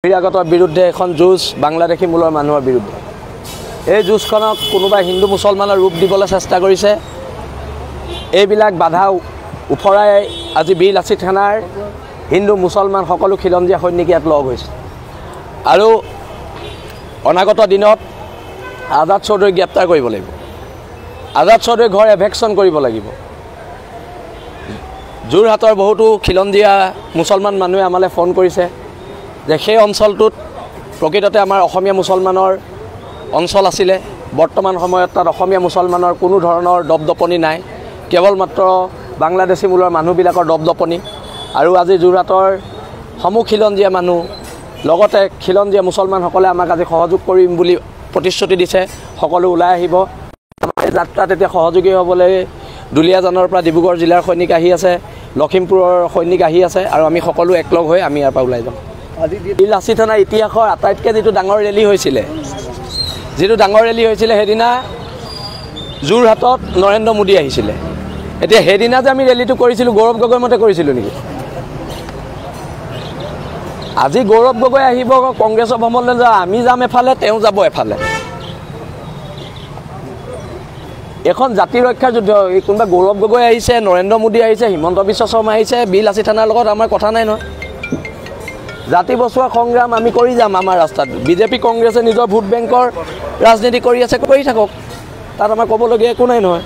বহিৰাগতৰ বিৰুদ্ধে এখন যুঁজ বাংলাদেশী মূলৰ মানুহৰ বিৰুদ্ধে। এই যুঁজখনক কোনোবাই হিন্দু মুছলমানৰ ৰূপ দিবলৈ চেষ্টা কৰিছে। এইবিলাক বাধা উফৰাই আজি বীৰ লাচিত থানাৰ হিন্দু মুছলমান সকলো খিলঞ্জীয়া সৈনিক ইয়াত লগ হৈছে আৰু অনাগত দিনত আজাদ চৌধুৰীক গ্ৰেপ্তাৰ কৰিব লাগিব। আজাদ চৌধুৰীৰ ঘৰ এভেকশ্যন কৰিব লাগিব। যোৰহাটৰ বহুতো খিলঞ্জীয়া মুছলমান মানুহে আমালৈ ফোন কৰিছে যে সেই অঞ্চলটোত প্ৰকৃততে আমাৰ অসমীয়া মুছলমানৰ অঞ্চল আছিলে। বৰ্তমান সময়ত তাত অসমীয়া মুছলমানৰ কোনো ধৰণৰ দপদপনি নাই, কেৱল মাত্ৰ বাংলাদেশী মূলৰ মানুহবিলাকৰ দপদপনি। আৰু আজি যোৰহাটৰ সমূহ খিলঞ্জীয়া মানুহ লগতে খিলঞ্জীয়া মুছলমানসকলে আমাক আজি সহযোগ কৰিম বুলি প্ৰতিশ্ৰুতি দিছে। সকলো ওলাই আহিব। আমাৰ এই যাত্ৰাত এতিয়া সহযোগী হ'বলৈ দুলীয়াজানৰ পৰা ডিব্ৰুগড় জিলাৰ সৈনিক আহি আছে, লখিমপুৰৰ সৈনিক আহি আছে আৰু আমি সকলো একলগ হৈ আমি ইয়াৰ পৰা ওলাই যাম। বীৰ লাচিত থানাৰ ইতিহাসৰ আটাইতকৈ যিটো ডাঙৰ ৰেলী হৈছিলে, সেইদিনা যোৰহাটত নৰেন্দ্ৰ মোদী আহিছিলে। এতিয়া সেইদিনা যে আমি ৰেলীটো কৰিছিলোঁ গৌৰৱ গগৈ মতে কৰিছিলোঁ নেকি? আজি গৌৰৱ গগৈ আহিব কংগ্ৰেছৰ ভ্ৰমণলৈ যা, আমি যাম এফালে, তেওঁ যাব এফালে। এখন জাতি ৰক্ষাৰ যুদ্ধ। কোনোবা গৌৰৱ গগৈ আহিছে, নৰেন্দ্ৰ মোদী আহিছে, হিমন্ত বিশ্ব শৰ্মা আহিছে, বীৰ লাচিত থানাৰ লগত আমাৰ কথা নাই নহয়। জাতি বচোৱা সংগ্ৰাম আমি কৰি যাম আমাৰ ৰাস্তাত। বিজেপি কংগ্ৰেছে নিজৰ ভোট বেংকৰ ৰাজনীতি কৰি আছে, কৰি থাকক, তাত আমাৰ ক'বলগীয়া একো নাই নহয়।